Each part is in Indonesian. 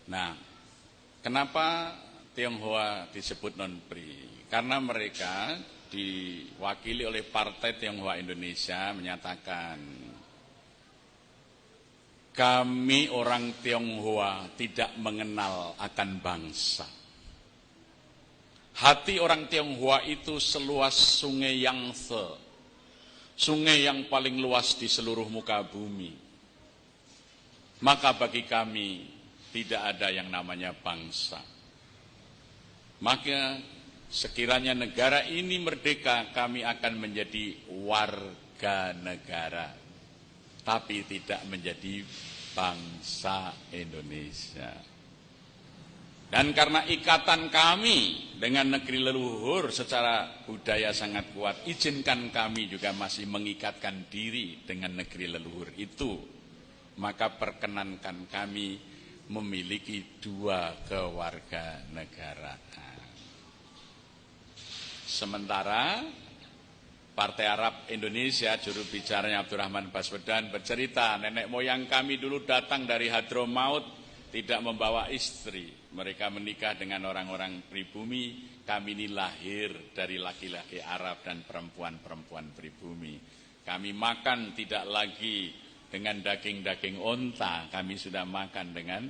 Nah, kenapa Tionghoa disebut non-PRI? Karena mereka diwakili oleh Partai Tionghoa Indonesia menyatakan, kami orang Tionghoa tidak mengenal akan bangsa. Hati orang Tionghoa itu seluas sungai Yangtze, sungai yang paling luas di seluruh muka bumi. Maka bagi kami tidak ada yang namanya bangsa. Maka sekiranya negara ini merdeka, kami akan menjadi warga negara, tapi tidak menjadi bangsa Indonesia. Dan karena ikatan kami dengan negeri leluhur secara budaya sangat kuat, izinkan kami juga masih mengikatkan diri dengan negeri leluhur itu. Maka perkenankan kami memiliki 2 kewarganegaraan. Sementara Partai Arab Indonesia, juru bicaranya Abdurrahman Baswedan bercerita, nenek moyang kami dulu datang dari Hadramaut tidak membawa istri. Mereka menikah dengan orang-orang pribumi. Kami ini lahir dari laki-laki Arab dan perempuan-perempuan pribumi. Kami makan tidak lagi dengan daging-daging onta. Kami sudah makan dengan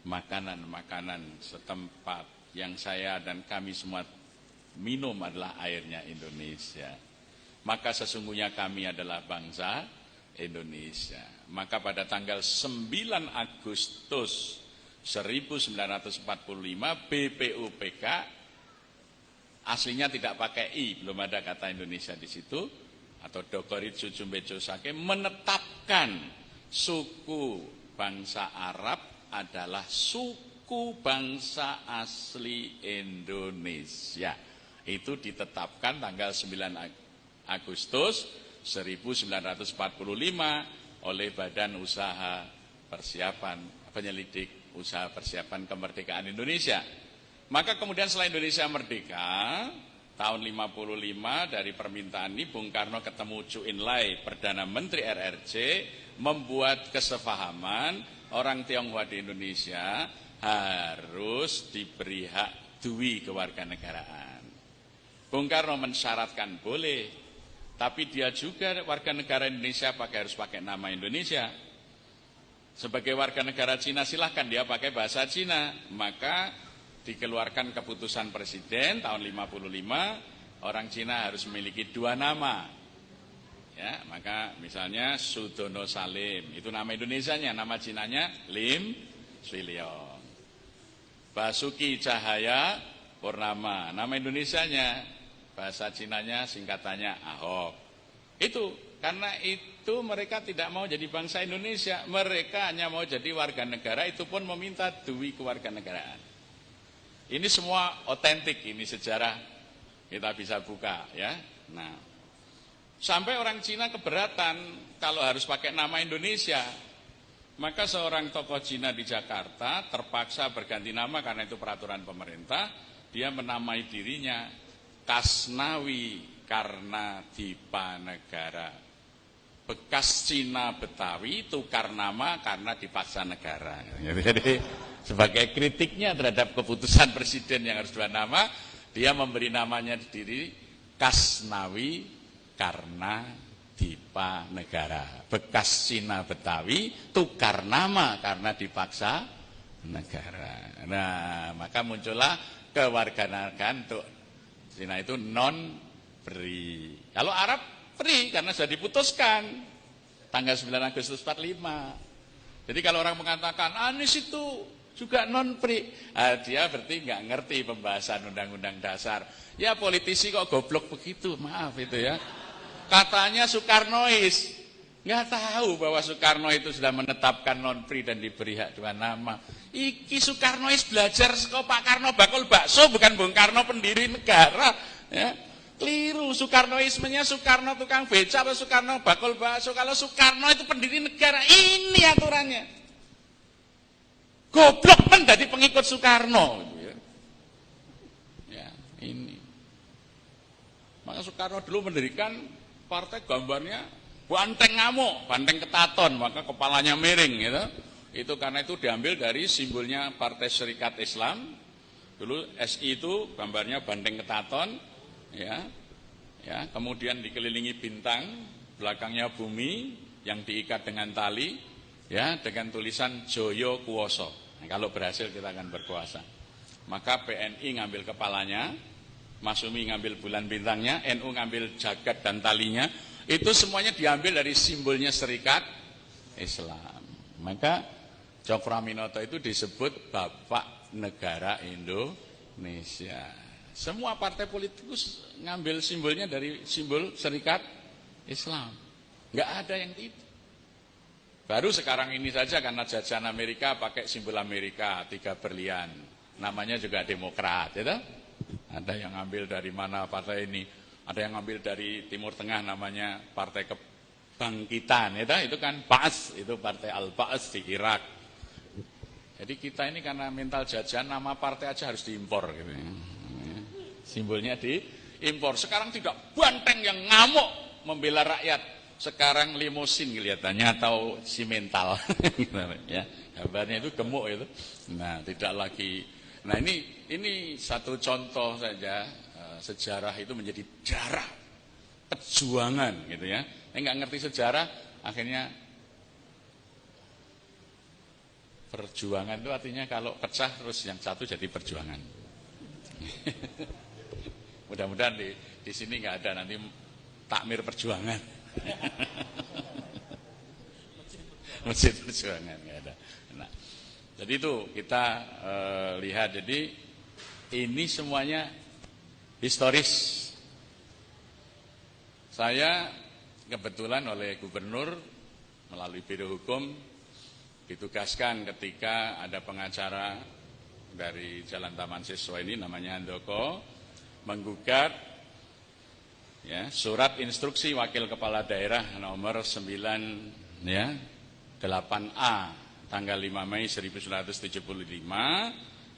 makanan-makanan setempat. Yang saya dan kami semua minum adalah airnya Indonesia. Maka sesungguhnya kami adalah bangsa Indonesia. Maka pada tanggal 9 Agustus 1945 BPUPK, aslinya tidak pakai I, belum ada kata Indonesia di situ, atau Dogoritsu Jumbejo Sake, menetapkan suku bangsa Arab adalah suku bangsa asli Indonesia. Itu ditetapkan tanggal 9 Agustus 1945 oleh Badan Usaha Persiapan Penyelidik Usaha Persiapan Kemerdekaan Indonesia. Maka kemudian setelah Indonesia merdeka tahun 55 dari permintaan ini, Bung Karno ketemu Chu Enlai, Perdana Menteri RRC, membuat kesepahaman orang Tionghoa di Indonesia harus diberi hak dui kewarganegaraan. Bung Karno mensyaratkan boleh, tapi dia juga warga negara Indonesia harus pakai nama Indonesia. Sebagai warga negara Cina silahkan dia pakai bahasa Cina. Maka dikeluarkan keputusan presiden tahun 55, orang Cina harus memiliki 2 nama. Ya, maka misalnya Sudono Salim, itu nama Indonesianya, nama Cinanya Lim Swee Leong. Basuki Cahaya Purnama, nama Indonesianya, bahasa Cinanya singkatannya Ahok. Itu karena itu mereka tidak mau jadi bangsa Indonesia, mereka hanya mau jadi warga negara, itu pun meminta dui kewarganegaraan. Ini semua otentik, ini sejarah kita bisa buka ya. Nah, sampai orang Cina keberatan kalau harus pakai nama Indonesia. Maka seorang tokoh Cina di Jakarta terpaksa berganti nama karena itu peraturan pemerintah. Dia menamai dirinya Kasnawi karena Dipanegara. Bekas Cina Betawi tukar nama karena dipaksa negara. Jadi sebagai kritiknya terhadap keputusan presiden yang harus 2 nama, dia memberi namanya sendiri Kasnawi karena Dipanegara. Bekas Cina Betawi tukar nama karena dipaksa negara. Nah, maka muncullah kewarganegaraan untuk Cina itu non-PRI. Kalau Arab PRI karena sudah diputuskan tanggal 9 Agustus 45. Jadi kalau orang mengatakan Anies itu juga non-PRI, dia berarti nggak ngerti pembahasan Undang-Undang Dasar. Ya politisi kok goblok begitu, maaf itu ya. Katanya Soekarnois, nggak tahu bahwa Soekarno itu sudah menetapkan non-PRI dan diberi hak 2 nama. Iki Soekarnois belajar kok Pak Karno bakul bakso, bukan Bung Karno pendiri negara. Ya. Keliru, Soekarnoismenya Soekarno tukang beca atau Soekarno bakul bakso. Kalau Soekarno itu pendiri negara, ini aturannya. Goblok men dari pengikut Soekarno. Ya, ini. Maka Soekarno dulu mendirikan partai gambarnya banteng ngamuk, banteng ketaton, maka kepalanya miring gitu. itu karena itu diambil dari simbolnya Partai Serikat Islam. Dulu SI itu gambarnya banteng ketaton, ya, kemudian dikelilingi bintang, belakangnya bumi yang diikat dengan tali, ya, dengan tulisan Joyo Kuwoso. Nah, kalau berhasil kita akan berkuasa. Maka PNI ngambil kepalanya, Masumi ngambil bulan bintangnya, NU ngambil jagat dan talinya. Itu semuanya diambil dari simbolnya Serikat Islam. Maka Cokroaminoto itu disebut Bapak Negara Indonesia. Semua partai politikus ngambil simbolnya dari simbol Serikat Islam. Enggak ada yang tidak. Baru sekarang ini saja karena jajahan Amerika pakai simbol Amerika, 3 berlian. Namanya juga Demokrat, ya toh? Ada yang ngambil dari mana partai ini? Ada yang ngambil dari Timur Tengah namanya Partai Kebangkitan, ya toh? Itu kan Ba'as, itu Partai Al-Ba'as di Irak. Jadi kita ini karena mental jajahan nama partai aja harus diimpor gitu ya. Simbolnya diimpor. Sekarang tidak banteng yang ngamuk membela rakyat. Sekarang limusin kelihatannya atau simental. Ya, gambarnya itu gemuk itu. Nah, tidak lagi. Nah, ini satu contoh saja sejarah itu menjadi darah perjuangan gitu ya. Enggak ngerti sejarah akhirnya perjuangan itu artinya kalau pecah terus yang satu jadi perjuangan. Mudah-mudahan di sini nggak ada nanti takmir perjuangan. Masjid perjuangan nggak ada. Nah, jadi itu kita lihat. Jadi ini semuanya historis. Saya kebetulan oleh gubernur melalui Biro Hukum ditugaskan ketika ada pengacara dari Jalan Taman Siswa ini namanya Handoko menggugat ya, surat instruksi Wakil Kepala Daerah nomor 9 ya, 8A tanggal 5 Mei 1975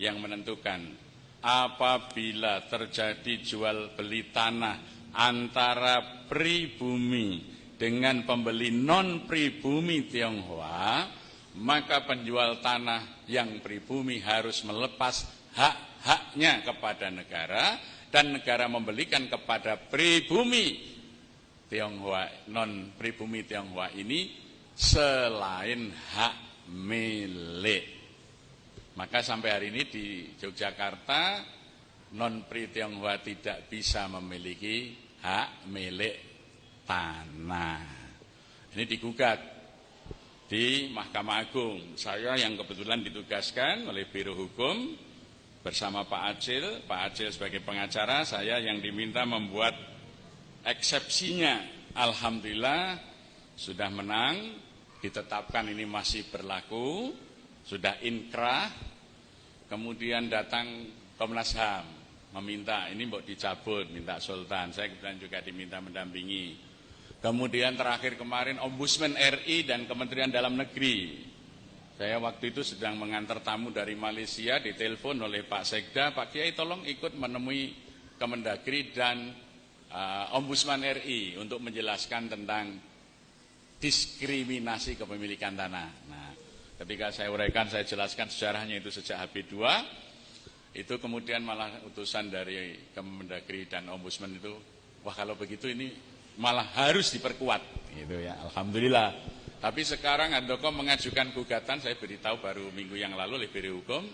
yang menentukan apabila terjadi jual beli tanah antara pribumi dengan pembeli non pribumi Tionghoa, maka penjual tanah yang pribumi harus melepas hak-haknya kepada negara dan negara membelikan kepada pribumi Tionghoa, non pribumi Tionghoa ini selain hak milik. Maka sampai hari ini di Yogyakarta non pri Tionghoa tidak bisa memiliki hak milik tanah. Ini digugat di Mahkamah Agung. Saya yang kebetulan ditugaskan oleh Biro Hukum bersama Pak Acil sebagai pengacara, saya yang diminta membuat eksepsinya. Alhamdulillah sudah menang, ditetapkan ini masih berlaku, sudah inkrah. Kemudian datang Komnas HAM meminta ini mau dicabut, minta Sultan. Saya kebetulan juga diminta mendampingi. Kemudian terakhir kemarin Ombudsman RI dan Kementerian Dalam Negeri. Saya waktu itu sedang mengantar tamu dari Malaysia, ditelepon oleh Pak Sekda, Pak Kiai tolong ikut menemui Kemendagri dan Ombudsman RI untuk menjelaskan tentang diskriminasi kepemilikan tanah. Nah, ketika saya uraikan, saya jelaskan sejarahnya itu sejak HB2, itu kemudian malah utusan dari Kemendagri dan Ombudsman itu, wah kalau begitu ini malah harus diperkuat, gitu ya. Alhamdulillah. Tapi sekarang Handoko mengajukan gugatan, saya beritahu baru minggu yang lalu oleh Biro Hukum,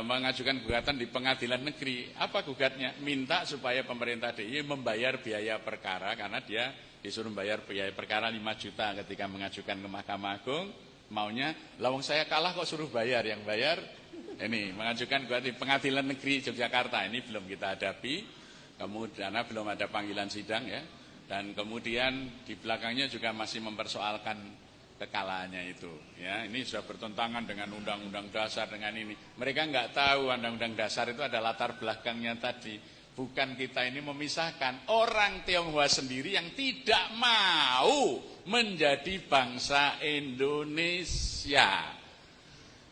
mengajukan gugatan di Pengadilan Negeri. Apa gugatnya? Minta supaya pemerintah DIY membayar biaya perkara, karena dia disuruh membayar biaya perkara 5 juta ketika mengajukan ke Mahkamah Agung. Maunya, lawang saya kalah kok suruh bayar, yang bayar ini mengajukan gugatan di Pengadilan Negeri Yogyakarta. Ini belum kita hadapi. Kemudian belum ada panggilan sidang ya, dan kemudian di belakangnya juga masih mempersoalkan kekalahannya itu. Ya, ini sudah bertentangan dengan Undang-Undang Dasar dengan ini. Mereka nggak tahu Undang-Undang Dasar itu ada latar belakangnya tadi. Bukan kita ini memisahkan orang Tionghoa sendiri yang tidak mau menjadi bangsa Indonesia.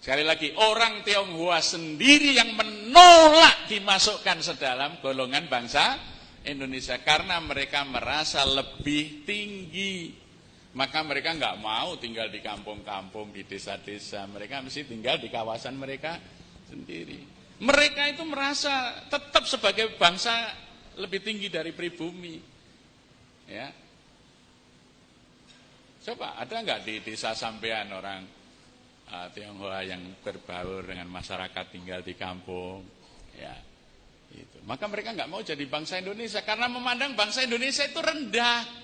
Sekali lagi, orang Tionghoa sendiri yang menolak dimasukkan sedalam golongan bangsa Indonesia. Karena mereka merasa lebih tinggi, Maka mereka nggak mau tinggal di kampung-kampung, di desa-desa. Mereka mesti tinggal di kawasan mereka sendiri. Mereka itu merasa tetap sebagai bangsa lebih tinggi dari pribumi. Ya. Coba ada nggak di desa sampean orang Tionghoa yang berbaur dengan masyarakat tinggal di kampung? Ya, itu. Maka mereka nggak mau jadi bangsa Indonesia karena memandang bangsa Indonesia itu rendah.